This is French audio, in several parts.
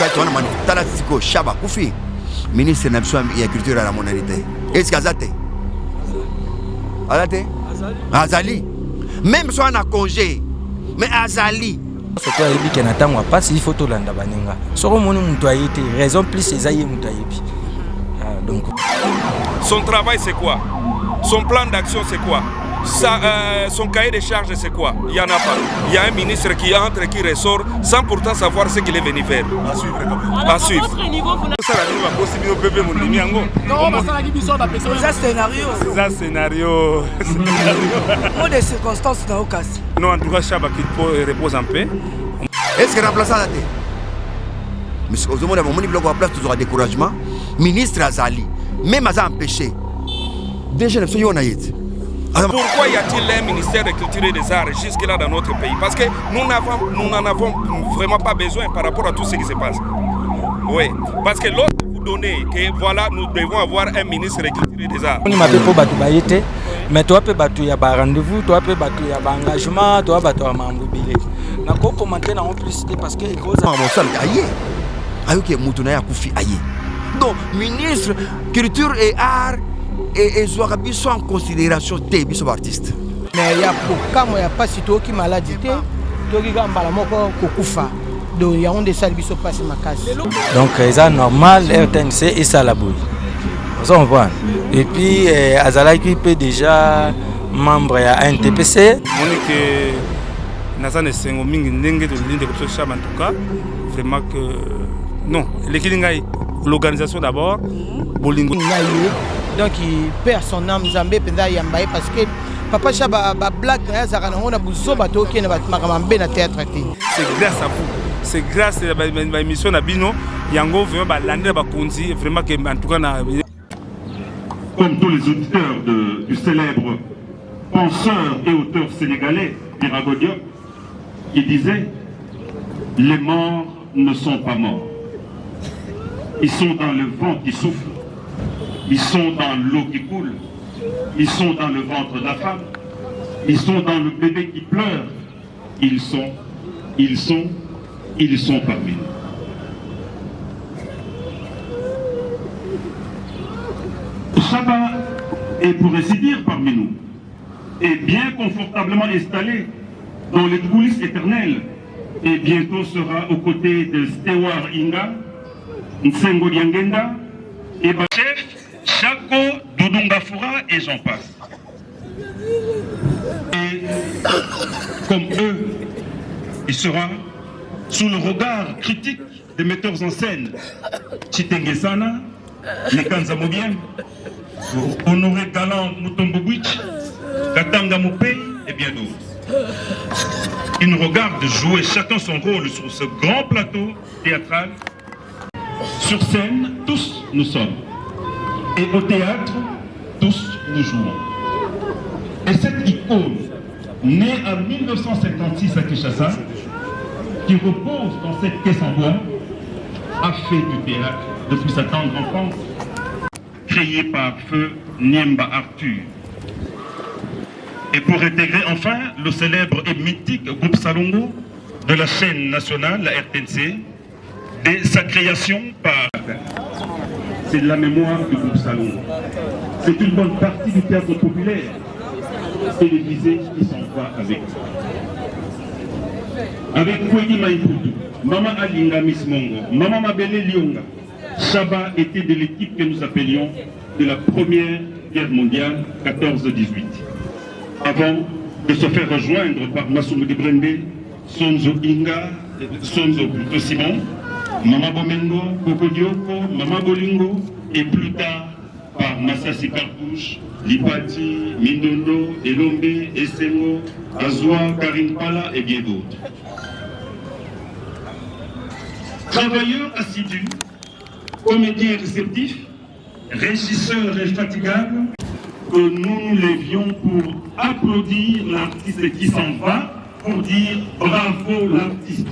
tu as un manifestation Chaba Koufi, ministre de la culture et la monarité. Est-ce qu'Azate Azali. Même si on a congé, mais Azali. Surtout avec qui n'attend pas si il faut tout l'anda baninga. Sur mon mutualité, raison plus c'est aïe mutualité. Donc. Son travail c'est quoi? Son plan d'action c'est quoi? Son cahier de charges c'est quoi? Il n'y en a pas. Il y a un ministre qui entre et qui ressort sans pourtant savoir ce qu'il est venu faire. À suivre. C'est scénario. Des circonstances dans le cas. Non, en tout cas, Chaba qui repose en paix. Est-ce que remplaçant la tête? Mais ce que vous avez dit, bloc en place, toujours un découragement. Ministre Azali, même à empêché. Déjà, nous sommes Pourquoi y a-t-il un ministère de culture et des arts jusque-là dans notre pays? Parce que nous n'en avons vraiment pas besoin par rapport à tout ce qui se passe. Oui, parce que l'autre vous donnez que voilà, nous devons avoir un ministre de culture et des arts. On m'a pas battu baïté, mais toi peux battu y a pas rendez-vous, toi peux battu y a pas engagement, toi battu à m'embobiler. Na ko commenter na en publicité parce que cause mon sal aïe. Aïe que mutuna ya kufi aïe. Donc ministre culture et art et Zouarabi sont en considération des bisous artistes. Mais il y a pourquoi il n'y a pas si toi qui maladie, toi qui gamba moko kokufa. Donc il y a un des salles bisous passé ma casse. Donc c'est normal RTNC et ça la boule. Vous comprenez? Et puis Azala qui peut déjà membre à NTPC. Monique Nazane Sengo mingi ndenge de l'île de Kopso Chaba en tout cas vraiment que non, l'organisation d'abord Bolingo. Donc il perd son âme Zambé penda yambaye parce que papa Chaba ba blague na zakana on a buzo bato qui na makambe na théâtre. C'est grâce à vous. C'est grâce à la émission Nabino yango vraiment ba landé ba konzi vraiment que en tout cas na comme tous les auditeurs du célèbre penseur et auteur sénégalais Birago Diop, il disait les morts ne sont pas morts. Ils sont dans le vent qui souffle. Ils sont dans l'eau qui coule. Ils sont dans le ventre de la femme. Ils sont dans le bébé qui pleure. Ils sont parmi nous. Chaba est pour ainsi dire parmi nous. Et bien confortablement installé dans les coulisses éternelles. Et bientôt sera aux côtés de Stewart Inga, Nsengo Diangenda, et chef Chako Dudungafura et j'en passe. Et comme eux, il sera sous le regard critique des metteurs en scène Chitengesana, Nekanza Mobien, Honoré Galant Mutombogwich, Katanga Moupei et bien d'autres. Ils nous regardent jouer chacun son rôle sur ce grand plateau théâtral. Sur scène, tous nous sommes. Et au théâtre, tous nous jouons. Et cette icône, née en 1956 à Kinshasa, qui repose dans cette caisse en bois, a fait du théâtre depuis sa tendre enfance, créé par feu Niemba Arthur. Et pour intégrer enfin le célèbre et mythique groupe Salongo de la chaîne nationale, la RTNC, dès sa création par... C'est de la mémoire du groupe Salongo. C'est une bonne partie du théâtre populaire télévisé qui s'en va avec. Avec Kwegi Maïpoudou, Mama Alinga Miss Mongo, Mama Mabele Lionga, Chaba était de l'équipe que nous appelions de la Première Guerre mondiale 14-18. Avant de se faire rejoindre par Massoumou Debrende, Sonzo Inga, Sonzo Pluto Simon, Mama Bomengo, Koko Dioko, Mama Bolingo, et plus tard par Massassi Cartouche, Lipati, Mindondo, Elombe, Essengo, Azwa, Karim Pala et bien d'autres. Travailleurs assidus, comédiens réceptifs, régisseurs infatigables, que nous nous levions pour applaudir l'artiste qui s'en va, pour dire bravo l'artiste.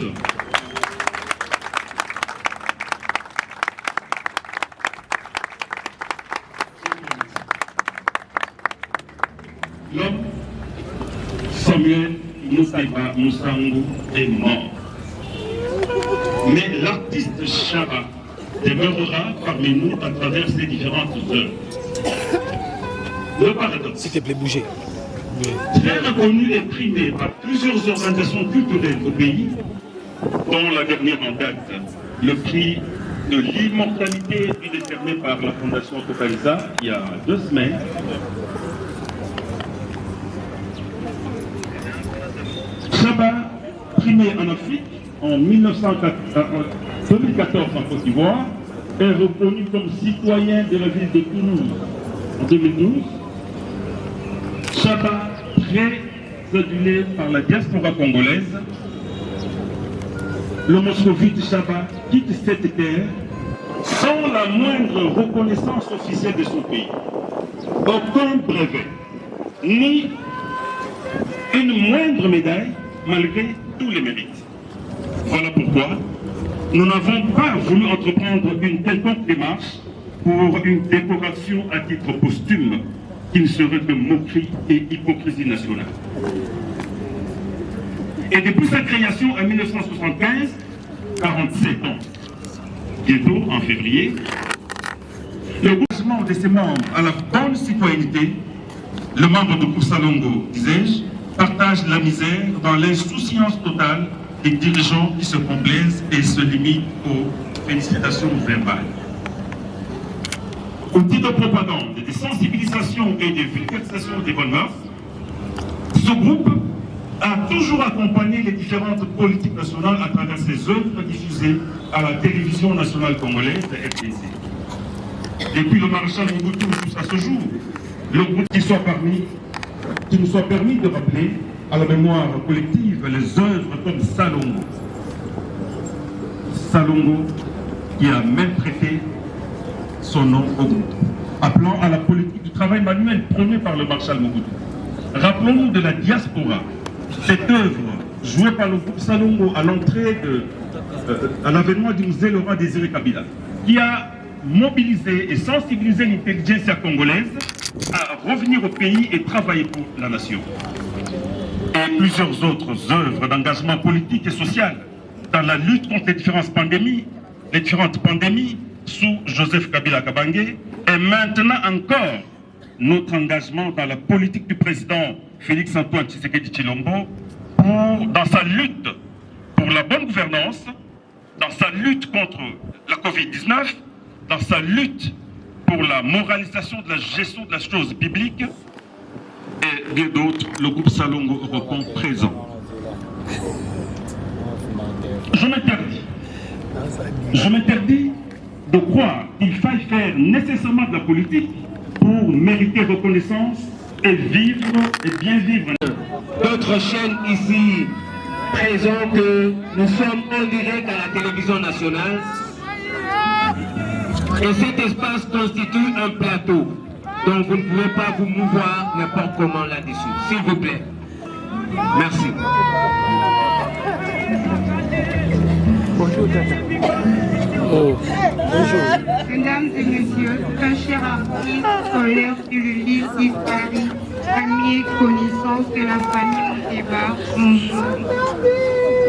L'homme, Samuel Moussaiba Moussango, est mort. Mais l'artiste Chaba demeurera parmi nous à travers ses différentes œuvres. Le paradoxe. S'il te plaît, bougez. Très reconnu et primé par plusieurs organisations culturelles au pays, dont la dernière en date, le prix de l'immortalité décerné par la Fondation Totaliza il y a 2 semaines. Chaba, primé en Afrique en 2014 en Côte d'Ivoire, est reconnu comme citoyen de la ville de Toulouse en 2012. Chaba, très adulé par la diaspora congolaise, le moscovite Chaba quitte cette terre sans la moindre reconnaissance officielle de son pays. Aucun brevet, ni une moindre médaille, malgré tous les mérites. Voilà pourquoi nous n'avons pas voulu entreprendre une quelconque démarche pour une décoration à titre posthume qui ne serait que moquerie et hypocrisie nationale. Et depuis sa création en 1975, 47 ans, bientôt en février, le gouvernement de ses membres à la bonne citoyenneté, le membre de Koussalongo, disais-je, partage la misère dans l'insouciance totale des dirigeants qui se complaisent et se limitent aux félicitations verbales. Outil de propagande, de sensibilisation et de vulgarisation des bonnes mœurs, ce groupe a toujours accompagné les différentes politiques nationales à travers ses œuvres diffusées à la télévision nationale congolaise, la RTC. Depuis le maréchal Mobutu jusqu'à ce jour, le groupe qui nous soit permis de rappeler à la mémoire collective les œuvres comme Salongo. Salongo qui a même prêté son nom au groupe, appelant à la politique du travail manuel prônée par le maréchal Mobutu. Rappelons-nous de la diaspora, cette œuvre jouée par le groupe Salongo à l'entrée à l'avènement du musée Laurent Désiré Kabila, qui a mobilisé et sensibilisé l'intelligentsia congolaise à revenir au pays et travailler pour la nation. Et plusieurs autres œuvres d'engagement politique et social dans la lutte contre les différentes pandémies sous Joseph Kabila Kabange, et maintenant encore notre engagement dans la politique du président Félix-Antoine Tshisekedi Tshilombo dans sa lutte pour la bonne gouvernance, dans sa lutte contre la Covid-19, dans sa lutte pour la moralisation de la gestion de la chose publique, et bien d'autres, le groupe Salongo répond présent. Je m'interdis de croire qu'il faille faire nécessairement de la politique pour mériter reconnaissance et vivre et bien vivre. D'autres chaînes ici présentes que nous sommes en direct à la télévision nationale. Et cet espace constitue un plateau. Donc vous ne pouvez pas vous mouvoir n'importe comment là-dessus. S'il vous plaît. Merci. Bonjour, Tata. Oh, bonjour. Mesdames et messieurs, un cher artiste, collègue du livre disparu, amis et connaissances de la famille Mouteba, bonjour.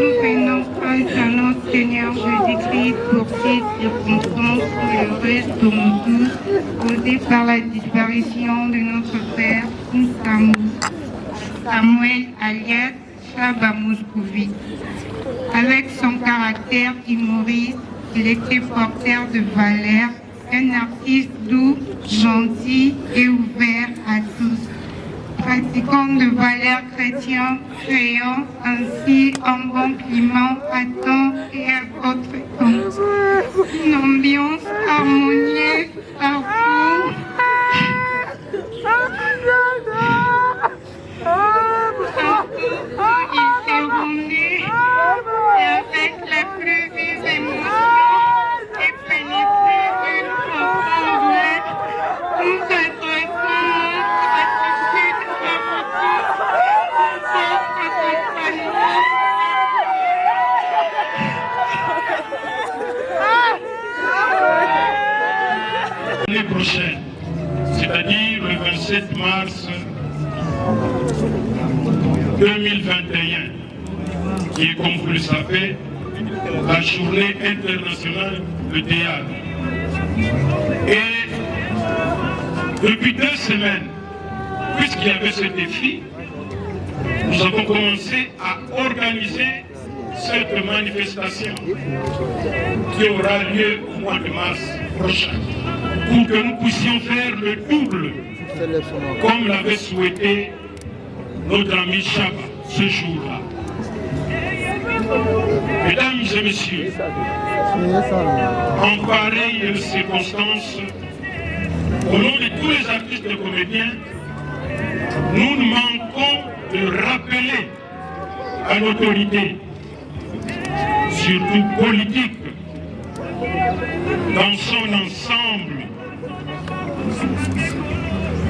Nous venons face à notre Seigneur Jésus-Christ pour ces circonstances douloureuses pour nous tous, causées par la disparition de notre Père, Samuel alias Chaba Moscovite. Avec son caractère humoriste, il était porteur de valeurs, un artiste doux, gentil et ouvert à tous. Pratiquant de valeurs chrétiennes, créant ainsi un bon climat à temps et à contre-temps. Une ambiance harmonieuse partout. Il s'est rendu avec la plus vive émotion et pénétré d'une profonde lettre. Nous adressons notre gratitude à vous tous L'année prochaine, c'est-à-dire le 27 mars 2021, qui est, comme vous le savez, la journée internationale du théâtre. Et depuis 2 semaines, puisqu'il y avait ce défi, nous avons commencé à organiser cette manifestation qui aura lieu au mois de mars prochain pour que nous puissions faire le double comme l'avait souhaité notre ami Chaba ce jour-là. Mesdames et messieurs, en pareille circonstance, au nom de tous les artistes et comédiens, nous ne manquons de rappeler à l'autorité, surtout politique, dans son ensemble,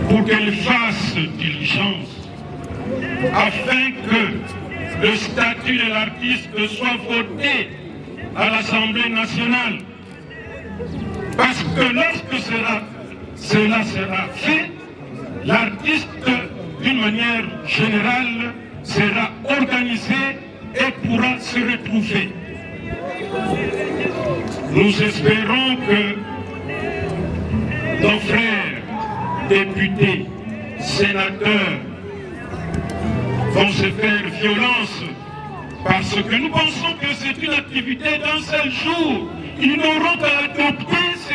pour qu'elle fasse diligence, afin que le statut de l'artiste soit voté à l'Assemblée nationale. Parce que lorsque cela sera fait, l'artiste, d'une manière générale, sera organisé et pourra se retrouver. Nous espérons que nos frères, députés, sénateurs, vont se faire violence parce que nous pensons que c'est une activité d'un seul jour. Ils n'auront qu'à adopter ce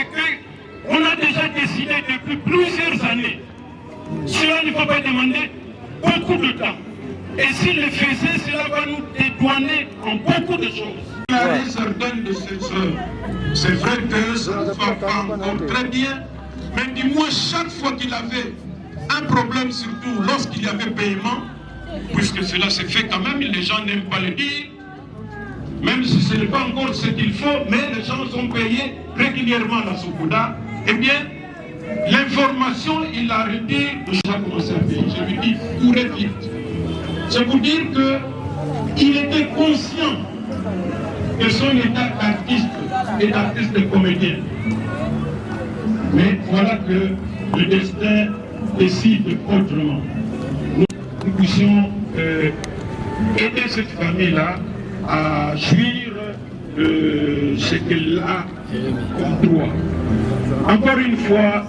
qu'on a déjà décidé depuis plusieurs années. Cela ne va pas demander beaucoup de temps. Et s'ils le faisaient, cela va nous dédouaner en beaucoup de choses. Certaines de ces frères que ça ne va pas encore très bien, mais du moins chaque fois qu'il avait un problème, surtout lorsqu'il y avait paiement, puisque cela s'est fait quand même, les gens n'aiment pas le dire, même si ce n'est pas encore ce qu'il faut, mais les gens sont payés régulièrement à la Soukouda, eh bien, l'information, il a arrêté de déjà commencer à payer. Je lui dis, courez vite. C'est pour dire qu'il était conscient de son état d'artiste et d'artiste de comédien. Mais voilà que le destin décide autrement. Nous puissions aider cette famille-là à jouir de ce qu'elle a comme droit. Encore une fois,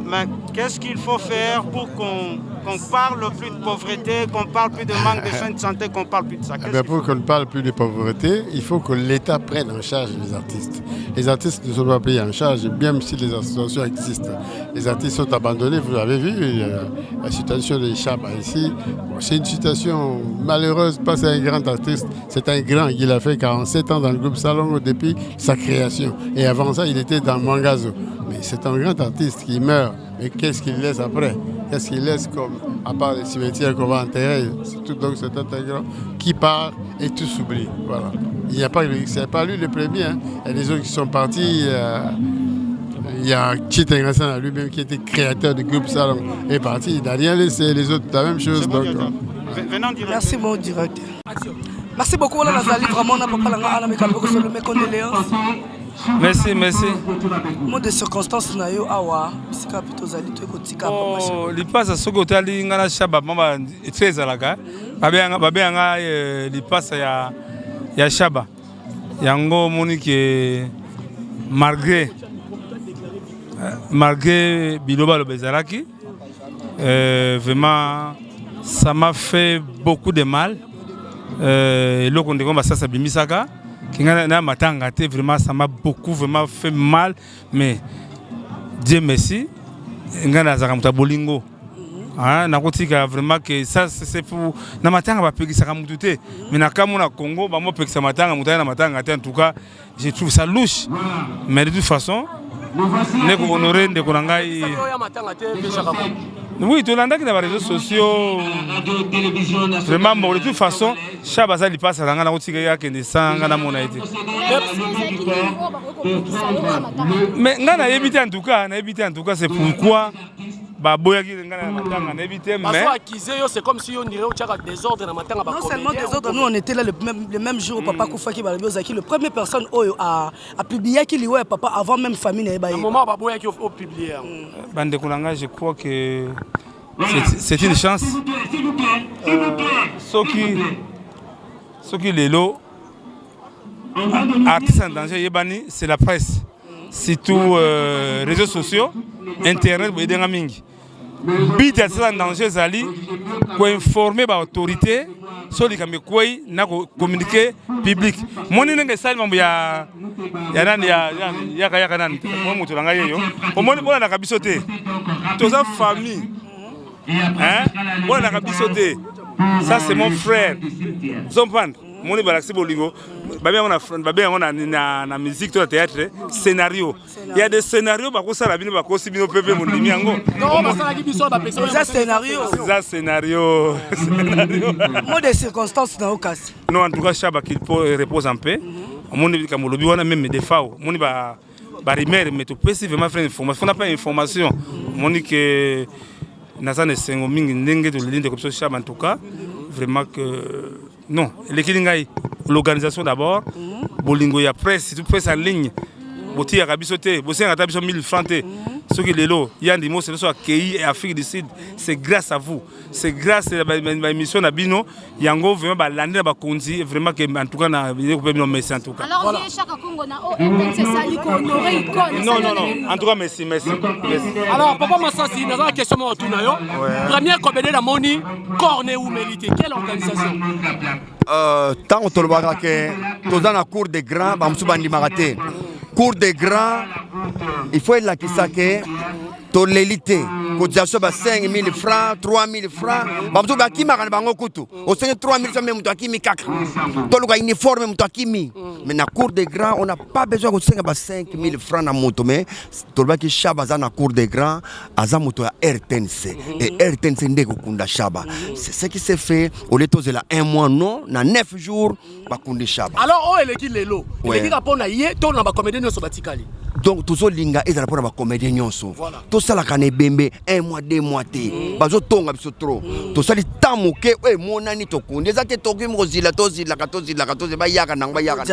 Mais qu'est-ce qu'il faut faire pour qu'on parle plus de pauvreté, qu'on parle plus de manque de soins de santé, qu'on parle plus de ça? Pour qu'on ne parle plus de pauvreté, il faut que l'État prenne en charge les artistes. Les artistes ne sont pas payés en charge, même si les associations existent. Les artistes sont abandonnés, vous avez vu la situation de Chaba ici. C'est une situation malheureuse, pas c'est un grand artiste, c'est un grand. Il a fait 47 ans dans le groupe Salongo depuis sa création. Et avant ça, il était dans Mangazo. Mais c'est un grand artiste qui meurt. Et qu'est-ce qu'il laisse après? Qu'est-ce qu'il laisse comme, à part les cimetières qu'on va enterrer? Donc c'est un grand qui part et tout s'oublie. Voilà. Il n'y a pas, c'est pas lui le premier. Hein. Il y a des autres qui sont partis. Il y a Chitengasana lui-même qui était créateur du groupe Salon est parti. Il n'a rien laissé. Les autres, la même chose. Donc, merci mon directeur. Merci beaucoup. Là, vraiment, on a pas parlé de mes condoléances. Merci, merci. Mot de circonstances na yo awa, sika plutôt zali to kotika ba. Oh, li passe ce côté ali ngana Chaba mama très alaka. Babanga li passe ya Chaba. Yango monique malgré Biloba le Bezalaki, vraiment ça m'a fait beaucoup de mal. Le condé ça bimisaka. Vraiment, ça m'a beaucoup vraiment fait mal, mais Dieu merci. Bolingo. Vraiment que ça c'est pour Namatanga va payer ça comme tout est. Mais na Kamuna Congo, bah moi payer ça matanga, en tout cas, je trouve ça louche. Mais de toute façon, Neko honoré de Konangai. Oui, tout le monde qui dans les réseaux sociaux. Vraiment, de toute façon, Chabaza il passe à la route qui est descend à mon été. Mais on a évité en tout cas, c'est pourquoi. Non seulement désordre, nous on était là le même jour où Papa Koufaki Balabozaki, la première personne a publié qu'il y a papa avant même famille. Le moment où il a publié. Je crois que c'est une chance. Ce qui est là, artistes en danger, c'est la presse. Surtout réseaux sociaux, internet, vous avez des bit en danger zali pour informer l'autorité sur les caméras na communiquer public moni nenge sali mambo ya nani ya nani mo mutu langa yeyo omoni bona na kabiso te toza famille hein bona na kabiso te ça c'est mon frère zompand moni balaxi bolingo on a na musique to théâtre scénario il y a des scénarios ba ko sala bino ba ko sibino pepe mon limiango non ba sala ki biso ba pesa ça scénario mot de circonstances na okasi non en tout cas Chaba qu'il repose en paix mon ka molobi wana même des fois mon ba rimer mais to pesi vraiment faire information on n'a pas information mon dit que nazane sengo mingi ndenge to linde comme ça Chaba en tout cas vraiment que non, l'organisation d'abord, Bolingo ya presse, tout presse en ligne. Boti ya kabisote, bosi ya kabiso 1000 francs. Ce qui est là, il y a des mots, c'est le accueilli et Afrique du Sud. C'est grâce à vous. C'est grâce à la mission d'Abino. Yango vraiment l'année ba konzi vraiment que en tout cas na merci en tout cas. Alors voilà. Non. En tout cas merci. Alors papa Massassi, dans la question moi tout nayo. Première comédie la moni corne ou mérité. Quelle organisation? Tant on tolobaka que dans la cour des grands ba msubandi maraté. Cour des grands, il faut être là qui s'accueille. L'élité, cotisation de 5 000 francs, 3 000 francs. Bamtou baki makana bango kutu. Au sein de 3 000 francs même mutu akimi kaka. Tout le uniforme mutu akimi. Mais na cour des grands, on n'a pas besoin de 5 000 francs na moto. Mais tout le baki Chaba za na cour des grands, aza moto ya RTNC. Et RTNC ndeko kunda Chaba. C'est ce qui s'est fait. Au lieu de là 1 mois non, na 9 jours, bakundi Chaba. Alors oh eleki lelo. Eleki kapona yé to na ba comédien no sobatikali. Donc toujours linga ezala pour ba comédien nyonso. To sala kané bembe 1 mois 2 mois té. Bazo tonga biso trop. To sali tamuke monani to kundi ezate toki mozila tozila ba yaka nang ba yaka.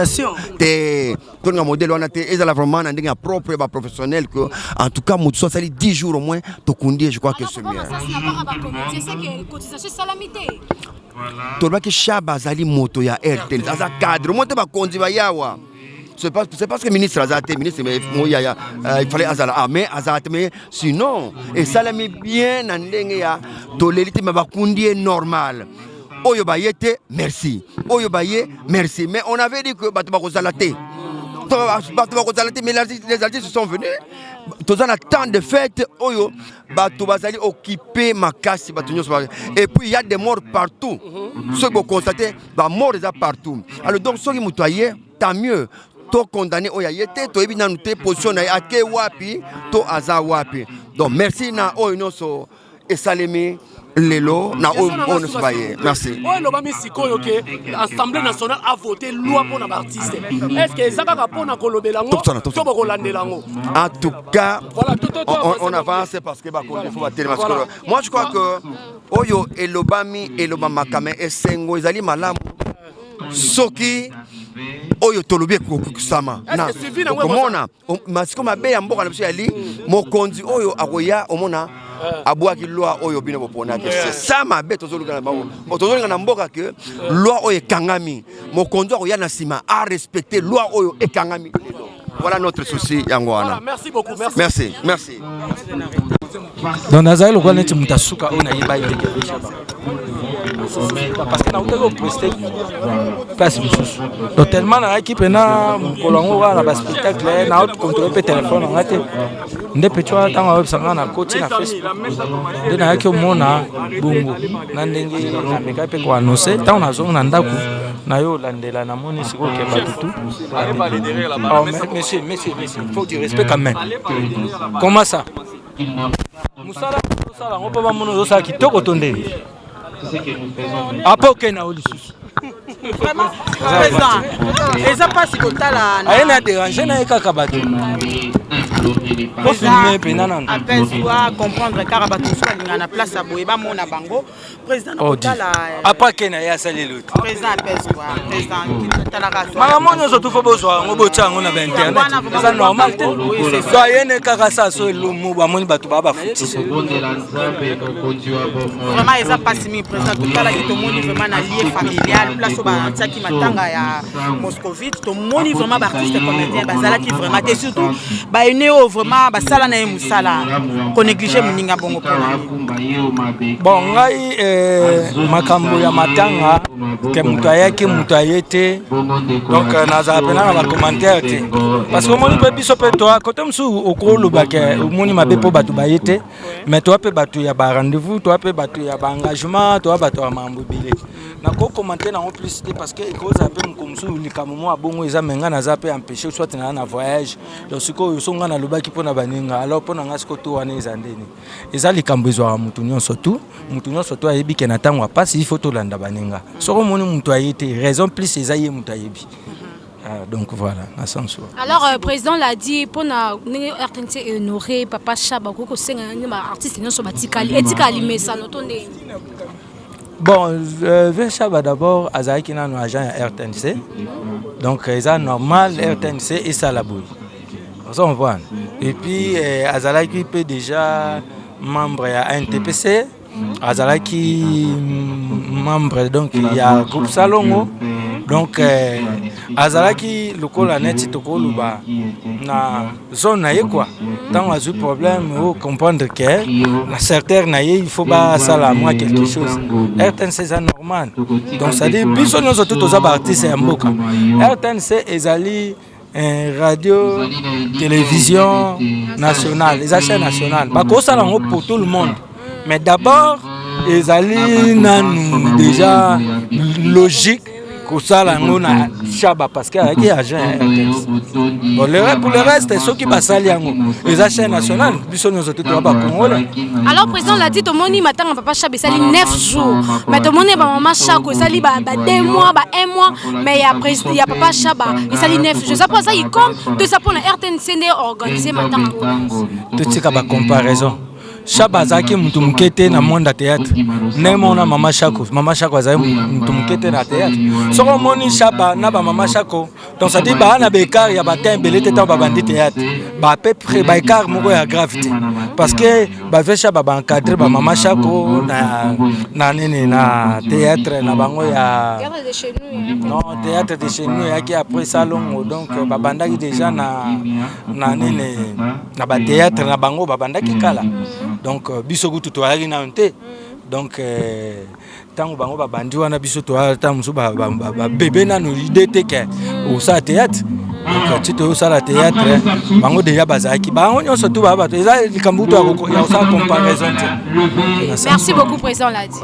Té tonga modèle wana té ezala vraiment na ndinga propre ba professionnel que en tout cas moto sali 10 jours au moins to kundi je crois que c'est mieux. Ça n'a pas à comédien, c'est que cotisation salamité. Tolba que Chaba zali moto ya RTL, aza cadre, monte ba kondi ba yawa. C'est parce que le ministre Azate, ministre il fallait Azala, mais Azate, mais sinon, et ça l'a mis bien en dengue, tolérité ma bakundi est normal. Oyo bayete, merci. Oyo baye, merci. Mais on avait dit que Batouba Zalate. Mais les artistes sont venus. Tous en temps de fête, Oyo, Batouba Zali occupé ma casse. Et puis il y a des morts partout. Ceux qui ont constaté, des morts partout. Alors donc, ceux qui m'ont toyé, tant mieux. To condamné oyayete to ebi nanu te position na ake wapi to aza wapi. Donc merci na oynoso esalemi lelo na oynoso baye. Merci. Oyo lobami sikoyo ke l'Assemblée nationale a voté loi pour les artistes. Est-ce que ezaka ka pona kolobela ngo to bokolandela ngo? En tout cas, voilà, on avance parce que faut battre parce que moi je crois que oyo elobami elobamakame esengo ezali malamu. Soki oyo tolobi kokusama na komona masiko mabe ya mboka na biso yali mokonzi oyo akoya omona abwaki loi oyo bino bopona que c'est ça mabe tozoluka na bango tozoluka na mboka que loi oyo ekangami mokonzi akoya na sima a respecter loi oyo ekangami. Voilà notre souci yango wana. Merci beaucoup. Merci. Donc nazali lokwa neti mutasuka ona yeba ile parce que na utelo poster place bisusu donc tellement na équipe na kolongo na ba spectacle na autre contrôler pe téléphone ngate nde petwa tanga web sanga na coach na Facebook de na yake mona bongo na ndenge na meka pe ko annoncer tant na zone na ndaku na yo landela na moni siko ke batutu mais monsieur, il faut du respect quand même. Comment ça? Moussala, on peut pas mon ça qui toko tonde. Après ok na olisusu. Vraiment, président. Et ça passe comme ça là. Aïe na déranger na ekaka bato. Pour filmer penana. Appelle soit comprendre Karabatou soit na place à Boyeba mon bango. Président Otala. Après kena ya sali l'autre. Président appelle soit président qui tala raso. Maman nous surtout faut besoin on bocha on a internet. C'est normal. So yene kaka ça so lo mo ba moni bato ba futi. Vraiment ils a passé mi président Otala qui to moni vraiment na lié familial place ba tsaki matanga ya Moscovite to moni vraiment artiste comédien bazala qui vraiment et surtout ba ene vraiment basala na musala ko négliger muninga bongo pona. Bon ngai makambo ya matanga ke mutu ayaki mutu ayete donc naza pena na commentaire te parce que moni pe biso pe to côté musu okoloba ke moni mabe po batu bayete mais to pe batu ya ba rendez-vous to pe batu ya ba engagement to batu ya mambo bile na ko commenter na en plus parce que cause ape mukomsu likamomo abongo eza menga naza pe empêcher soit na voyage donc siko songa na lobaki pona baninga alors pona ngasiko to wana ezandeni eza likambo ezwa mutu nyonso tu ayebi ke na tango passe il faut to landa baninga soko moni mutu ayete raison plus eza ye mutu ayebi. Donc voilà, à sens. Alors, le président l'a dit, pour RTNC honorer Papa Chaba, que c'est un artiste qui est mais ça bon, Chaba d'abord, Azaï est un agent à RTNC. Donc, c'est normal, RTNC et ça la bouille. On voit. Et puis, Azalaki peut déjà membre à NTPC. Azalaki membre, donc il y a groupe Salongo. Donc, Azalaki, le col a net, na zone naïe quoi. Tant on a eu problème, il faut comprendre que la certaine naïe, il faut pas ça la moi quelque chose. RTNC c'est normal. Donc ça dit, puis nous sommes tous aux artistes et en boca. RTNC est allé radio, télévision nationale, les achats nationales. Parce que ça pour tout le monde. Mais d'abord, ils allaient déjà logique. Pour ça, on a Chaba parce qu'il y a agent RTNC. Bon, pour le reste, ceux qui passent à les achats nationaux, puis nous autres Congolais. Alors, le président l'a dit, tout le monde matin, Papa Chaba, ça 9 jours. Mais tout le monde est maman Chako, ça 2 mois, 1 mois. Mais il y a Papa Chaba, ça 9 jours. Ça pour ça, il compte, tout ça pour la RTNC organisé matin. Tout ce qui a comparaison. Chaba zaki mtu mkete na monde théâtre. Nemona mama Chako azaki mtu mkete na théâtre. Soko moni Chaba na ba mama Chako. Donc ça dit ba na bekar ya ba tembele te ba bandi théâtre. Ba peu près ba ekar moko ya gravité. Parce que ba ve Chaba ba encadrer ba mama Chako na nene na théâtre na bango ya non théâtre de chez nous yaki après salon donc ba bandaki déjà na nene na ba théâtre na bango ba bandaki kala. Donc biso kutu to ari na nte donc tango bango ba bandi wana biso to ata musu ba bébé na no idée te ke au sa théâtre donc tu to sa la théâtre bango déjà bazaki bango nyonso to ba to eza likambu to ya sa comparaison. Merci beaucoup président l'a dit.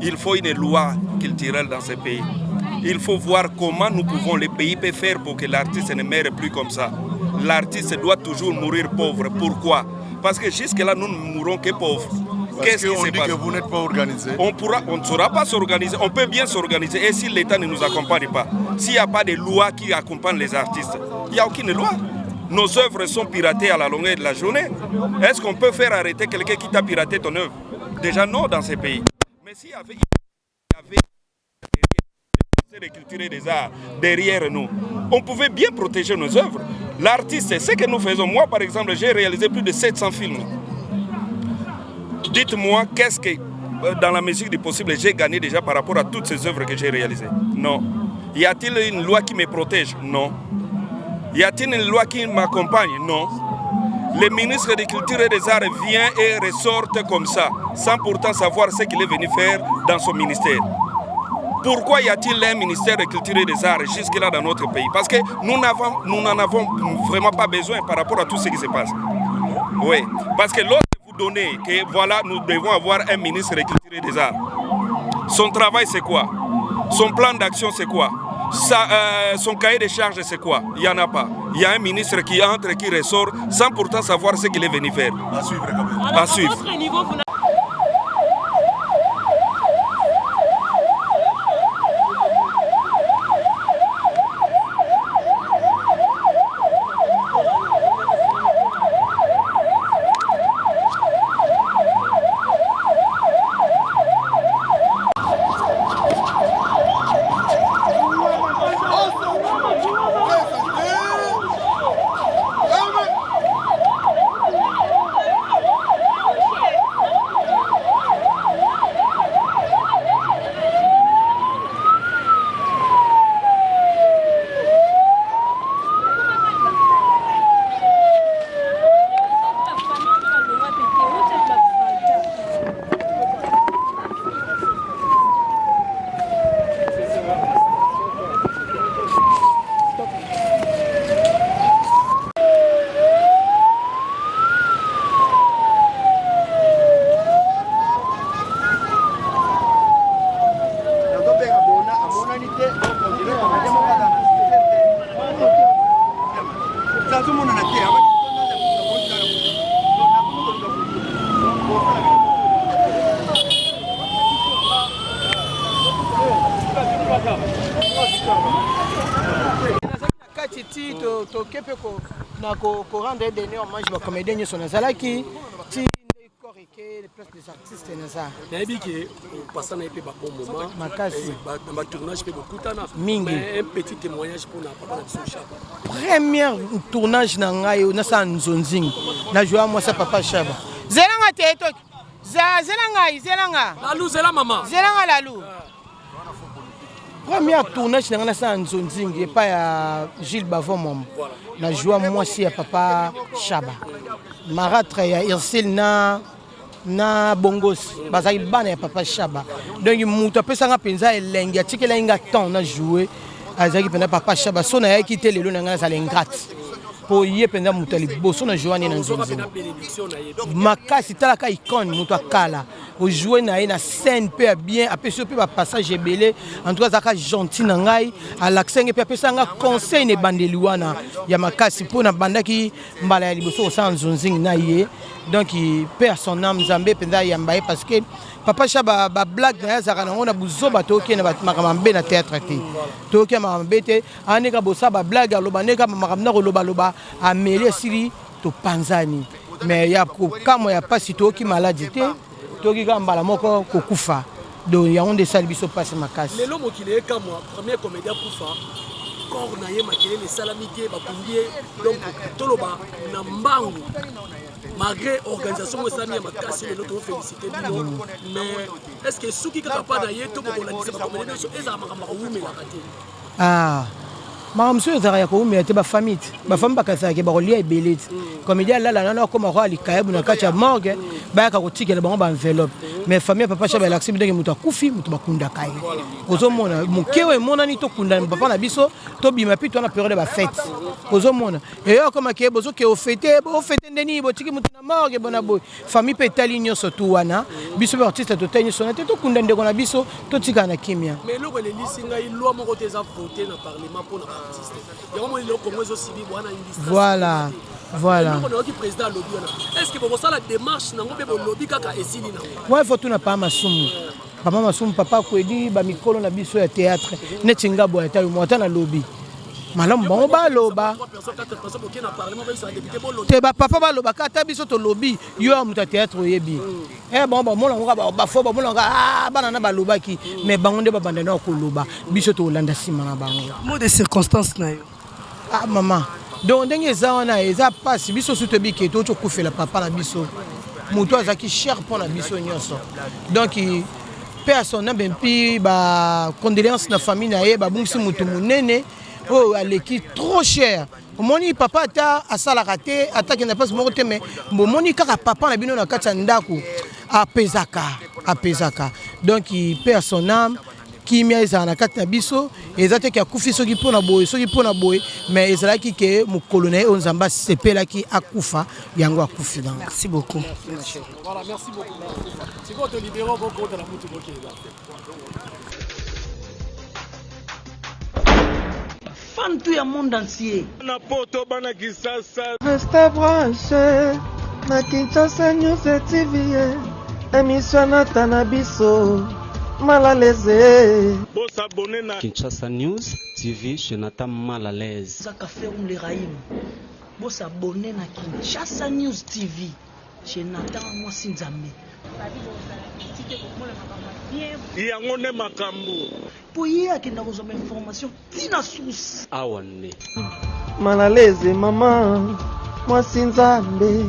Il faut une loi culturelle dans ce pays. Il faut voir comment nous pouvons, les pays peuvent faire pour que l'artiste ne meure plus comme ça. L'artiste doit toujours mourir pauvre. Pourquoi? Parce que jusque-là, nous ne mourrons que pauvres. Qu'est-ce qui on se dit passe? que vous n'êtes pas organisé. On ne saura pas s'organiser. On peut bien s'organiser. Et si l'État ne nous accompagne pas, s'il n'y a pas de loi qui accompagne les artistes, il n'y a aucune loi. Nos œuvres sont piratées à la longueur de la journée. Est-ce qu'on peut faire arrêter quelqu'un qui t'a piraté ton œuvre? Déjà non dans ces pays. Mais s'il y avait de culture et des arts derrière nous, on pouvait bien protéger nos œuvres. L'artiste, c'est ce que nous faisons. Moi, par exemple, j'ai réalisé plus de 700 films. Dites-moi, qu'est-ce que, dans la mesure du possible, j'ai gagné déjà par rapport à toutes ces œuvres que j'ai réalisées? Non. Y a-t-il une loi qui me protège? Non. Y a-t-il une loi qui m'accompagne? Non. Le ministre de Culture et des Arts vient et ressorte comme ça, sans pourtant savoir ce qu'il est venu faire dans son ministère. Pourquoi y a-t-il un ministère de Culture et des Arts jusque-là dans notre pays? Parce que nous n'en avons vraiment pas besoin par rapport à tout ce qui se passe. Oui, parce que lorsque vous donnez que voilà, nous devons avoir un ministre de Culture et des Arts, son travail c'est quoi? Son plan d'action c'est quoi? Son cahier de charges c'est quoi? Il n'y en a pas. Il y a un ministre qui entre, qui ressort, sans pourtant savoir ce qu'il est venu faire. À suivre quand même. À suivre. rendre des hommage aux comédiens sur les salaki ti les places des artistes na ça nayebi que passant na pe ba bon moment makasi ba tournage pe bokutana mais un petit témoignage pour na papa na Chaba. Premier tournage na ngai na sa nzonzing na joa moi sa papa Chaba zelanga te to zelanga lalu zela mama zelanga lalu premier tournage na sa nzonzing et pas à Gilles Bavon mom na joa moi si à papa Chaba maratre ya Irsil na bongos bazali bana ya papa Chaba donc mutu apesanga penza elengi atikela inga temps na jouer azaki pena papa Chaba so na yaki te lelo na ngana za l'ingrate po ye penza mutu ali boso na joani na nzonzi makasi talaka icône mutu akala o jouer na ye na scène pe bien apesi pe ba passage belé en tout cas zaka gentil na ngai alaxenge pe apesanga conseil ne bandeli wana ya makasi po na bandaki mbala ya liboso sa nzonzi na ye donc il perd son âme Zambé penda yambaye parce que papa Chaba ba blague na zaka na ngona buzoba toki na makamambe na théâtre te toki makamambe te aneka bosa ba blague aloba neka makamna ko loba ameli siri to panzani mais ya ko kamo ya pasi toki maladie te toki ka mbala moko ko kufa donc ya onde salibiso passe makasi lelo mokile kamwa premier comédien kufa corps na ye makile les salamité ba kumbie donc toloba na mbangu malgré l'organisation de Sami Makassi, nous devons féliciter Bino, mais est-ce que ceux qui ne sont pas d'ailleurs, tout le monde a dit que c'est ah, monsieur Zara Yakou, mais c'est famille. Ma femme Bakasa qui est reliée à Bélit. Comme il y a là, là, comme on voit les caïbes, on a quatre morgue, bah, quand on tire le bon enveloppe. Mais famille, papa, j'avais l'accepté de me koufi, me bakunda caïbe. Aux hommes, mon kéo et mon anito kunda, papa Nabiso, Tobi m'a pu tourner période de la fête. Aux hommes, et comme un kéo, qui est fêté, Denis, botiki mutuna morgue, bonabo. Famille pétaligno surtout wana. Biso artiste totagne sonate to kunda ndeko na biso, to tika na kimia. Mais le les lisinga il loi moko teza voter na parlement pour artiste. Ya mo le Congo zo sibi bwana industrie. Voilà. Voilà. Est-ce que vous avez la démarche dans le lobby kaka esili na? Ouais, faut tout na pas masumu. Papa masumu papa kwedi ba mikolo na biso ya théâtre. Netinga boya ta mo ta na lobby. Malam bon ba loba. Te ba papa ba loba ka ta biso to lobby yo amuta théâtre yebi. Eh bon mo longa ba fo ba mo longa bana na ba loba ki mais bangonde ba banda na ko loba biso to landa sima na bango. Mot de circonstance na yo. Ah maman. Donc ndenge eza wana eza passe biso soute bi ke to kufela papa na biso. Muto azaki cher pour na biso nyonso. Donc paix à son âme puis ba condoléances na famille na ye ba bungsi mutu munene oh aleki trop cher. Moni papa ata asala raté attaque na passe moko te mais moni kaka papa na bino na kati ndako apezaka. Donc paix à son âme kimia eza na kati na biso ezate ki akufi soki pona boye mais ezalaki ke mukolo na onzamba sepelaki akufa yango akufi donc merci beaucoup. Voilà, merci beaucoup. C'est quoi te libérer vos comptes à la moto bloquée là. Fan tout le monde entier. Na poto bana kisasa. Restez branché na Kinshasa News TV. Émission na Tanabiso. Malalese. Kinshasa News TV, Jonathan Malalese. Zaka Ferum le Raïm. Bo s'abonner na Kinshasa News TV. Jonathan Mosinzambe. Yangone makambu. Poye akenda kozoma information tina source. Awane. Malalese maman. Mosinzambe.